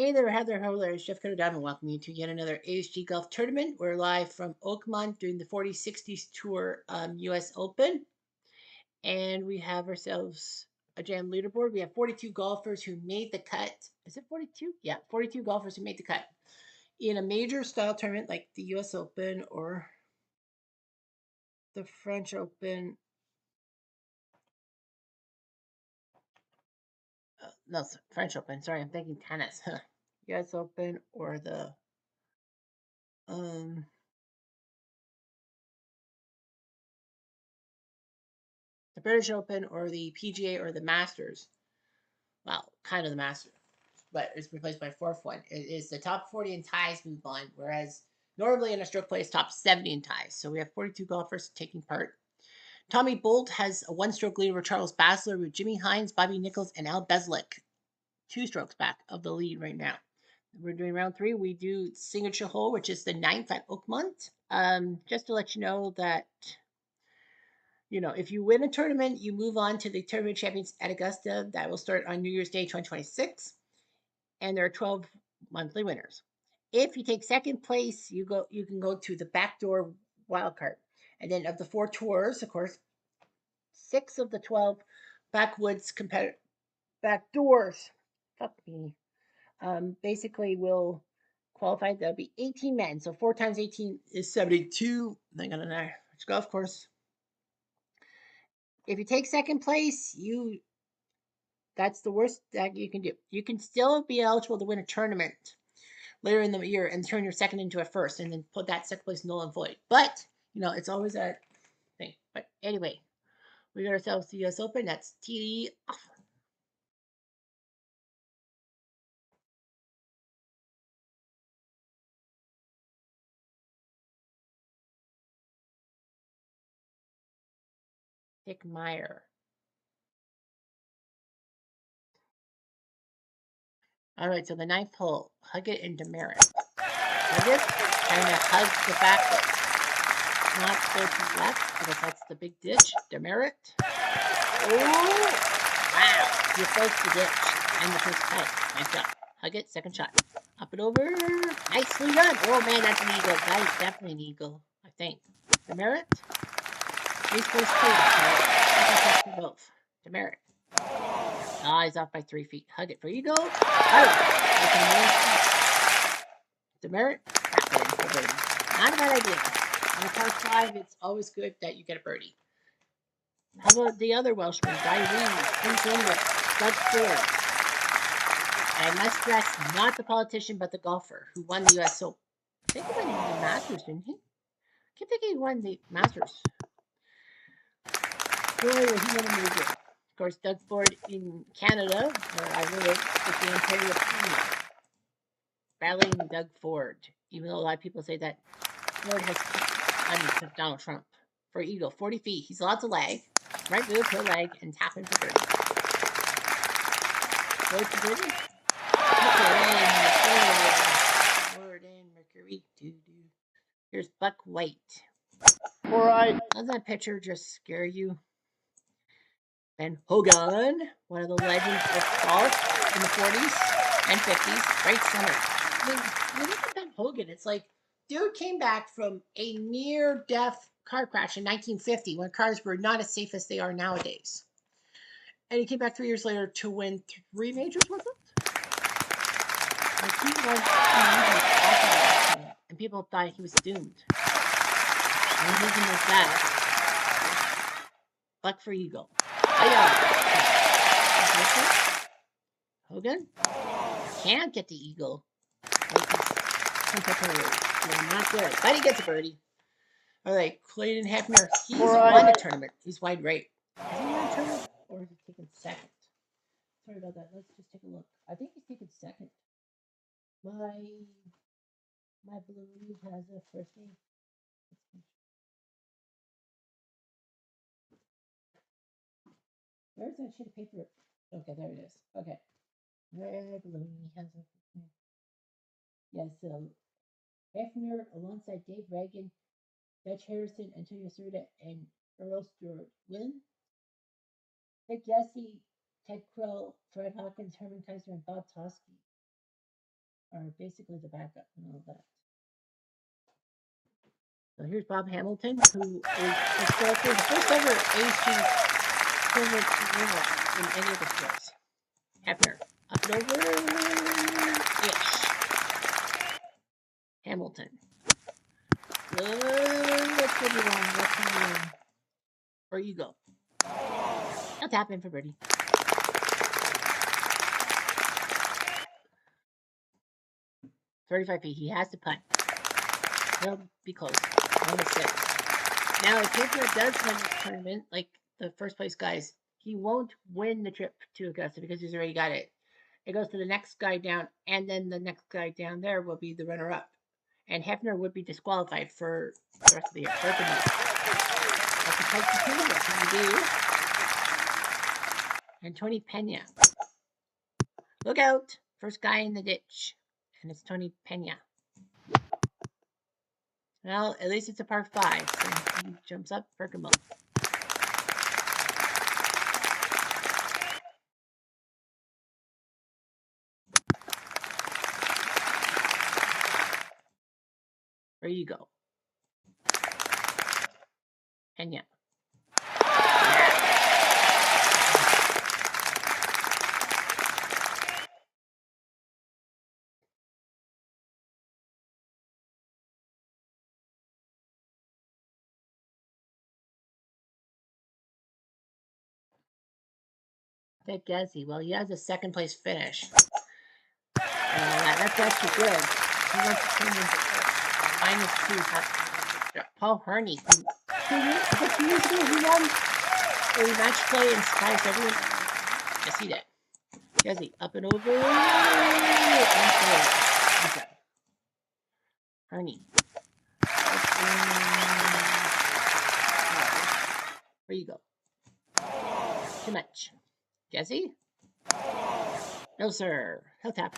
Hey there, Heather. Hello there. It's Jeff Cutter and welcome you to yet another ASG Golf tournament. We're live from Oakmont doing the 4060s Tour US Open. And we have ourselves a jam leaderboard. We have 42 golfers who made the cut. Is it 42? Yeah, 42 golfers who made the cut in a major style tournament like the US Open or the French Open. No, French Open. Sorry, I'm thinking tennis. US Open or the um British Open or the PGA or the Masters. Well, kind of the Masters, but it's replaced by a fourth one. It is the top 40 in ties move on, whereas normally in a stroke play it's top 70 in ties. So we have 42 golfers taking part. Tommy Bolt has a one-stroke lead over Charles Bassler with Jimmy Hines, Bobby Nichols, and Al Beslick. 2 strokes back of the lead right now. We're doing round 3. We do signature hole, which is the 9th at Oakmont. Just to let you know that if you win a tournament, you move on to the Tournament Champions at Augusta. That will start on New Year's Day 2026. And there are 12 monthly winners. If you take second place, you can go to the backdoor wild card. And then of the 4 tours, of course, 6 of the 12 backwoods backdoors, fuck me, basically will qualify. There'll be 18 men. So 4 times 18 is 72. They got an average golf course. If you take second place, that's the worst that you can do. You can still be eligible to win a tournament later in the year and turn your second into a first and then put that second place null and void. But, it's always a thing. But anyway, we got ourselves the US Open. That's tee off. Dick Meyer. All right, so the 9th hole, Huggett and Demerit. Huggett trying to hug the backwood. Not go to the left because that's the big ditch. Demerit. Oh, wow. You're close to the ditch and the first cut. Nice job. Huggett, second shot. Up and over. Nicely done. Oh, man, that's an eagle. That is definitely an eagle, I think. Demerit. He's first two. Both. Demerit. Oh, he's off by 3 feet. Huggett for eagle. Demerit. Not a bad idea. On a par 5, it's always good that you get a birdie. How about the other Welshman, Guy Reed, Bruce England, Doug Ford? I must stress, not the politician, but the golfer who won the U.S. Open. I think he won the Masters, didn't he? I keep thinking he won the Masters. Anyway, he won a major. Of course, Doug Ford in Canada, where I live, with the Ontario Premier. Battling Doug Ford, even though a lot of people say that Ford has Donald Trump. For eagle, 40 feet. He's allowed to lag. Right move, he'll lag and tap in for birdie. Go to birdie. Ford and Mercury. Here's Buck White. All right. Does that picture just scare you? Ben Hogan, one of the legends of golf in the 40s and 50s. Great center. I mean, when you look at Ben Hogan, it's like, dude came back from a near-death car crash in 1950 when cars were not as safe as they are nowadays. And he came back 3 years later to win 3 majors, was it? Like he won 3 majors, and people thought he was doomed. And he wasn't like that. Buck for eagle. Hogan can't get the eagle. Not good, but he gets a birdie. All right, Clayton Hefner. He's won a tournament. He's wide right. Has he won a tournament or has he taken second? Sorry about that. Let's just take a look. I think he's taken second. My balloon has a first name. Where's that sheet of paper? Okay, there it is. Okay. Red balloon has a first name. Yes, so Hefner alongside Dave Reagan, Dutch Harrison, Antonio Cerda, and Earl Stewart. Win. Dick Jesse, Ted Krill, Fred Hawkins, Herman Kaiser, and Bob Toski. are basically the backup and all that. So here's Bob Hamilton, who is historically the first ever ASG tournament winner in any of the sports. Hefner, up and over-ish. Hamilton. Let's go wrong. Where you go? I'll tap in for birdie. $35. He has to putt. He'll be close. 1-6. Now, if Hitler does win this tournament, like the first place guys, he won't win the trip to Augusta because he's already got it. It goes to the next guy down, and then the next guy down there will be the runner-up. And Hefner would be disqualified for the rest of the year. That's the type of tournament can you do. And Tony Pena. Look out! First guy in the ditch. And it's Tony Pena. Well, at least it's a par 5, so he jumps up Perkamo. Where you go? Pena. Ted Gazzi. Well, he has a second place finish. That's actually good. He wants to turn into -2. Paul Harney. 2 years ago, he won a match play and surprised everyone. Yes, he did. Gazzi up and over. Okay. Harney. Where you go? Too much. Jesse? No, sir. He'll tap.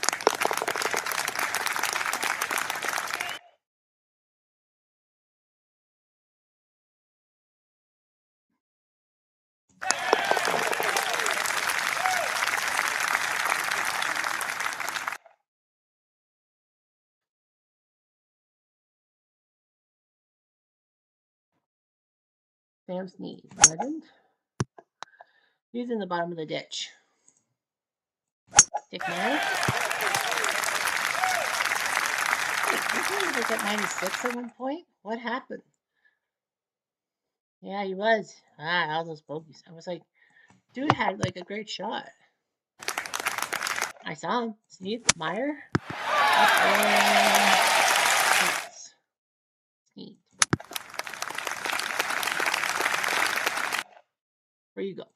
Sam Sneed. Legend. He's in the bottom of the ditch. Dick Meyer. He was like at -6 at one point. What happened? Yeah, he was. All those bogeys. I was like, dude had like a great shot. I saw him. Sneed. Meyer. Sneed. Where you go?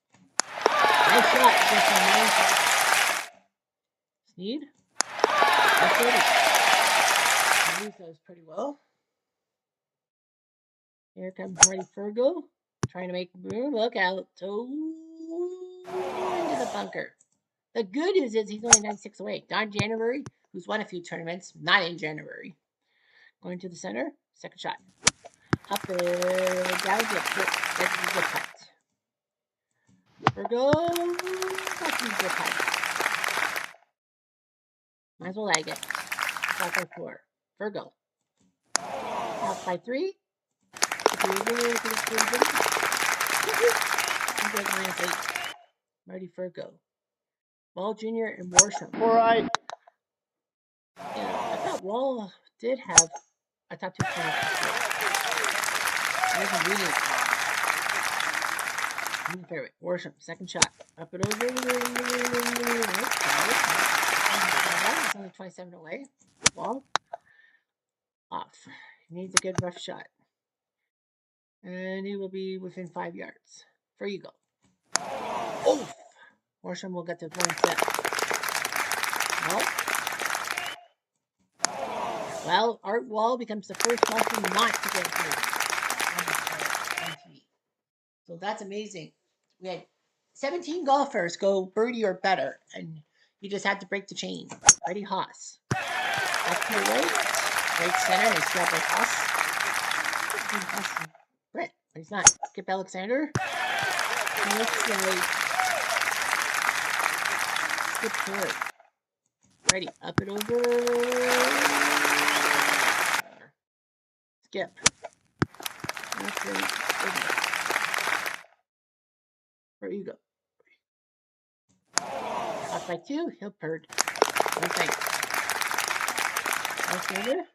Nice shot. Sneed. That's good. I used those pretty well. Here comes Marty Fergal. Trying to make room. Look out. Into the bunker. The good news is he's only 96 away. Don January, who's won a few tournaments, not in January. Going to the center. Second shot. Up and down. That's a good putt. Fergal. That's a good putt. Might as well lag it. Off by 4. Fergal. Off by 3. -8. Marty Fergal. Wall Jr. and Worsham. All right. Yeah, I thought Wall did have a top 2 finish. There's a reading in the fairway. Worsham, second shot. Up and over. It's only 27 away. Wall. Off. He needs a good rough shot. And he will be within 5 yards. Where you go? Oof! Worsham will get to 1 set. Well, Art Wall becomes the first golfer not to get through on TV. So that's amazing. We had 17 golfers go birdie or better, and you just had to break the chain. Freddie Haas. Up to the right. Right center. Nice job by Haas. Brett, but he's not. Skip Alexander. He looks like Skip Carey. Ready. Up and over. Skip. That's right. Where you go? Up by 2. He'll purd. One thing. That's over.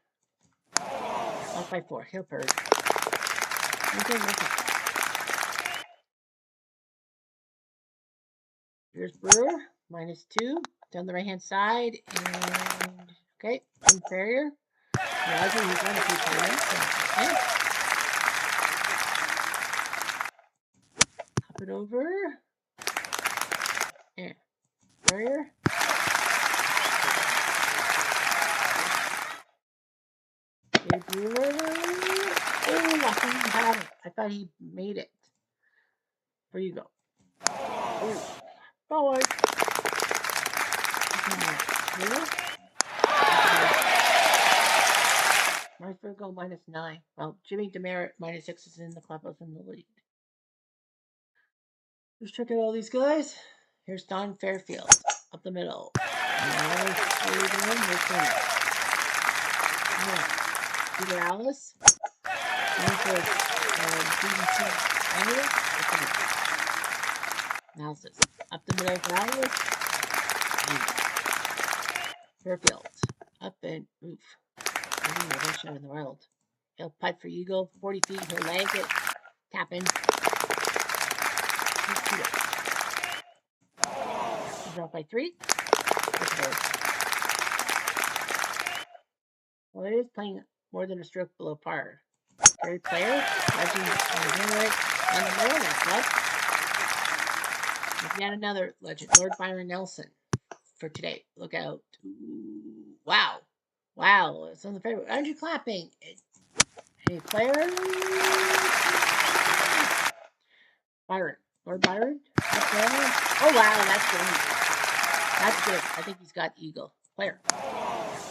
Off by 4. He'll purd. One thing. Here's Brewer. -2. Down the right hand side. And okay. Inferior. Roger, he's won a few times. Okay. Hop it over. And barrier. Brewer. Oh, I thought he had it. I thought he made it. Where you go? Oh, forward. Might go -9. Well, Jimmy Demerit -6 is in the clubhouse in the lead. Let's check out all these guys. Here's Don Fairfield up the middle. Peter Alice. Analysis. Up the middle for Alice. Fairfield. Up and oof. The best shot in the world. He'll putt for Eagle. 40 feet. He'll leg it. Tap in. He's out by 3. Well, it is playing more than a stroke below par. Great player. Legend on the middle. That's up. There's yet another legend. Lord Byron Nelson for today. Look out. Ooh, wow. Wow. It's on the favorite. Aren't you clapping? Hey, player. Byron. Lord Byron. Oh, wow. That's good. That's good. I think he's got eagle. Player.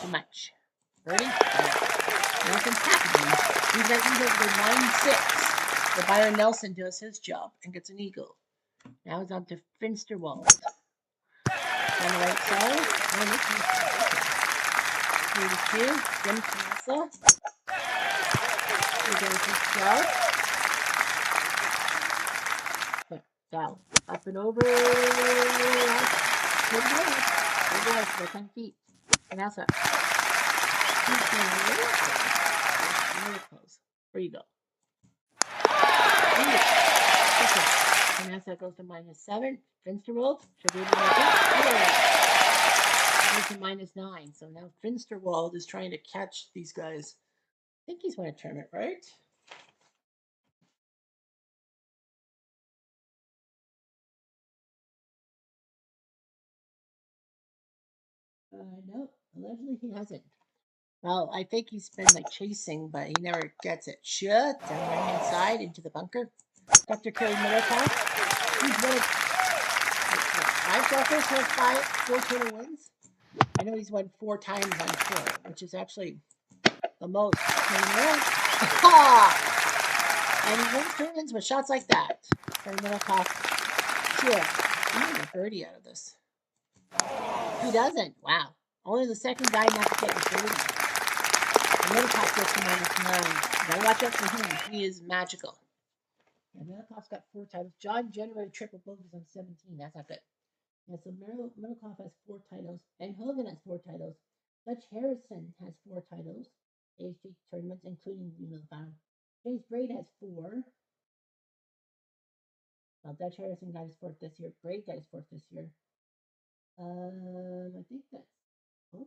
Too much. Ready? Nelson's happening. He's at eagle with 9-6. So Byron Nelson does his job and gets an eagle. Now he's on to Finsterwald. On the right side. 32. Jim Canessa. He does his job. Down. Up and over. Good boy. For 10 feet. Canessa. He's going really close. Where you go? Canessa goes to -7. Finsterwald should be able to make it. Goes to -9. So now Finsterwald is trying to catch these guys. I think he's won a tournament, right? No, allegedly he hasn't. Well, I think he's been like chasing, but he never gets it. Shut down the right hand side into the bunker. Dr. Kerry Middleton. He's won 5 golfers have 4 total wins. I know he's won 4 times on tour, which is actually the most. And he wins tournaments with shots like that. Kerry Middleton. Sure. He made a birdie out of this. He doesn't. Wow. Only the second guy not to get a birdie. Middleton gets to -9. Gotta watch out for him. He is magical. And Middleton's got 4 titles. John generated triple bogeys on 17. That's not good. Yeah, so Middleton has 4 titles. And Hogan has 4 titles. Dutch Harrison has 4 titles. ASG tournaments, including the final. James Braid has 4. Well, Dutch Harrison got his 4th this year. Braid got his 4th this year. I think that's maybe.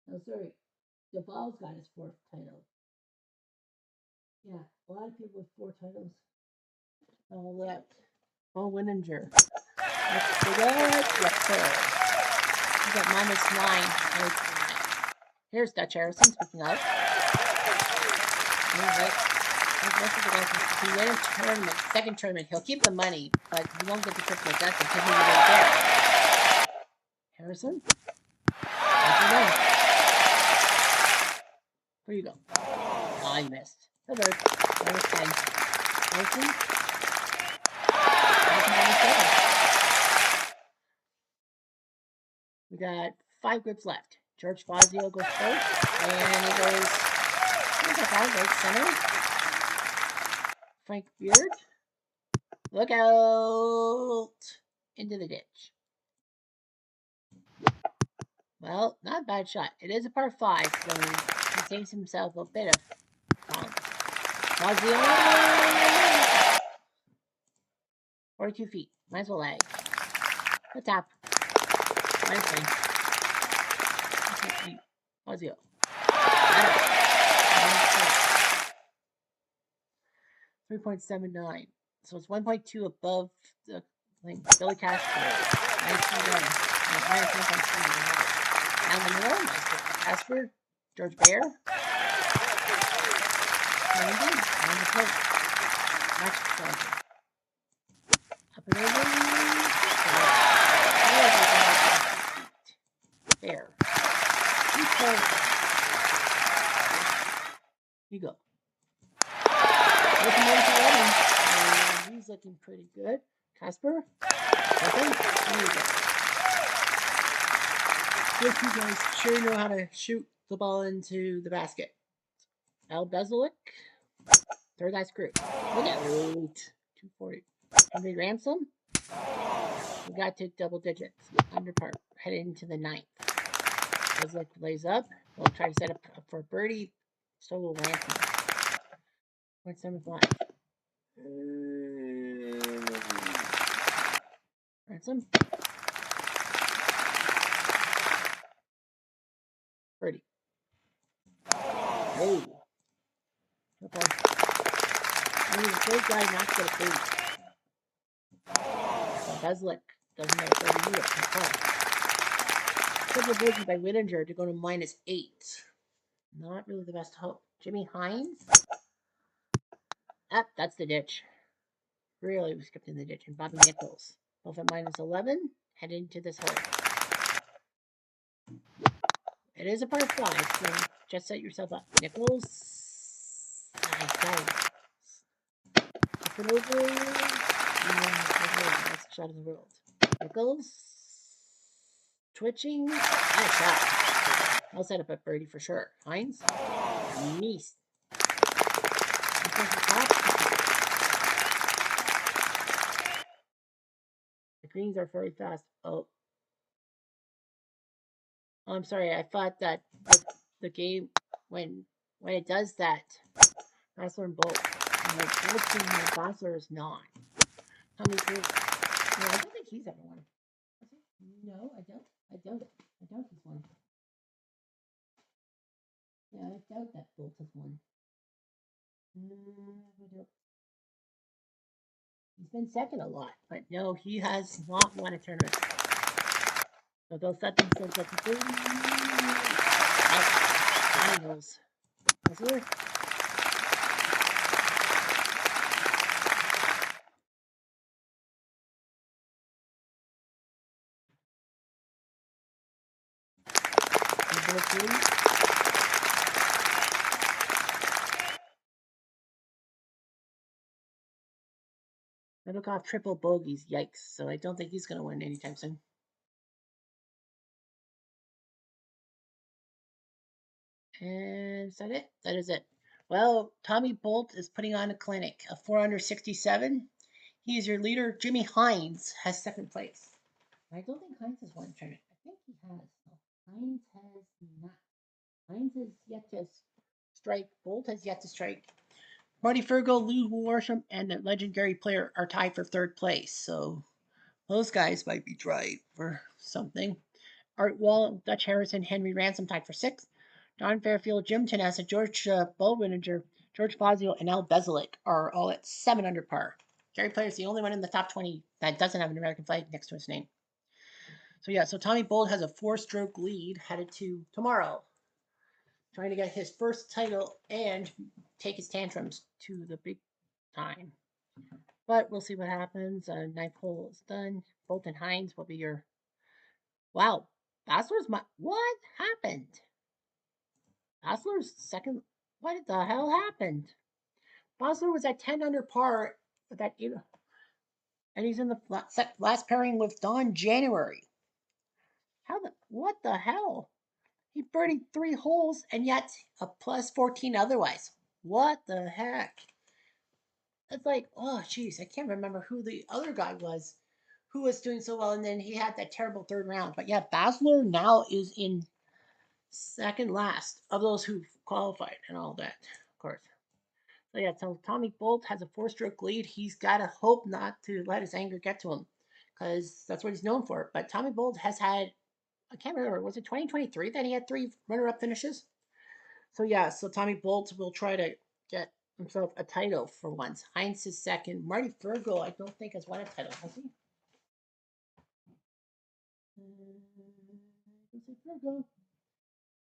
No, sorry. Duvall's got his 4th title. Yeah, a lot of people with 4 titles. All that. Paul Winninger. That's the good. Yes, sir. He's at -9. Here's Dutch Harrison, speaking of. He win a tournament, second tournament. He'll keep the money, but he won't get the triple. That's because he's right there. Harrison? Where you go? Oh, you missed. The bird. -10. Harrison? -7. We got 5 groups left. George Fazio goes first, and he goes right center. Frank Beard. Look out! Into the ditch. Well, not a bad shot. It is a par 5, so he saves himself a bit of problems. Fazio! 42 feet. Might as well lag. The top. Nice thing. Fazio. 3.79. So it's 1.2 above the thing. Billy Casper. Nicely done. Minus 1.3. Down the middle. Nice work. Casper. George Bear. Landon. On the plate. Max Fazio. Up and over. There. You go. He's looking pretty good. Casper. Okay. There you go. Those two guys sure know how to shoot the ball into the basket. Al Bezalik. Third last group. Look at 240. Henry Ransom. We got to double digits. Under par. Headed into the 9th. Bezalik lays up. We'll try to set up for birdie. So will Ransom. 0.75. Ransom. Birdie. Oh. Okay. I mean, the third guy not get a birdie. Bezlik doesn't have a birdie either. Okay. Triple bogey by Whittinger to go to -8. Not really the best hope. Jimmy Hines. That's the ditch. Really, we skipped in the ditch. And Bobby Nichols. Both at -11. Head into this hole. It is a par 5, so just set yourself up. Nichols. Nice. Up and over. Best shot in the world. Nichols. Twitching. Nice shot. I'll set up a birdie for sure. Hines. Nice. The greens are very fast. Oh, I'm sorry. I thought that the game, when it does that, Basler and Bolt, Basler is not. How many through? No, I don't think he's ever won. No, I don't. I doubt it. I doubt he's won. Yeah, I doubt that Bolt has won. He's been second a lot, but no, he has not won a tournament. So they'll set themselves up for finals. Is there? I took off triple bogeys. Yikes. So I don't think he's going to win anytime soon. And is that it? That is it. Well, Tommy Bolt is putting on a clinic. A 4 under 67. He is your leader. Jimmy Hines has second place. I don't think Hines has won a tournament. I think he has. Hines has not. Hines has yet to strike. Bolt has yet to strike. Marty Fergal, Lou Worsham, and the legendary player are tied for third place. So those guys might be tried for something. Art Wall, Dutch Harrison, Henry Ransom tied for 6th. Don Fairfield, Jim Tenessa, George Bullwininger, George Fazio, and Al Bezalik are all at 7 under par. Gary Player is the only one in the top 20 that doesn't have an American flag next to his name. So yeah, so Tommy Bolt has a 4-stroke lead headed to tomorrow, trying to get his first title and take his tantrums to the big time. But we'll see what happens. 9th hole is done. Bolt and Hines will be your... Wow, Basler's what happened? Basler's second... What the hell happened? Basler was at 10 under par with that... And he's in the last pairing with Don January. What the hell? He birdied 3 holes and yet a plus 14 otherwise. What the heck? It's like, oh, geez, I can't remember who the other guy was who was doing so well, and then he had that terrible third round. But yeah, Basler now is in second last of those who qualified and all that, of course. So yeah, so Tommy Bolt has a 4-stroke lead. He's got to hope not to let his anger get to him because that's what he's known for. But Tommy Bolt has had, I can't remember, was it 2023 that he had 3 runner-up finishes? So yeah, so Tommy Bolt will try to get himself a title for once. Heinz is second. Marty Fergal, I don't think has won a title, has he? Is it Fergal?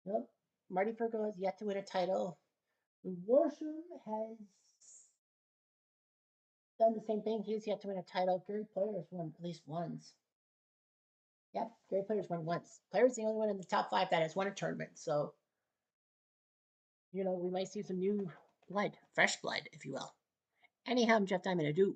Nope. Marty Fergal has yet to win a title. Worsham has done the same thing. He's yet to win a title. Gary Player has won at least once. Yep, Gary Player's won once. Player's the only one in the top 5 that has won a tournament. So, we might see some new blood, fresh blood, if you will. Anyhow, I'm Jeff Diamond. Adieu.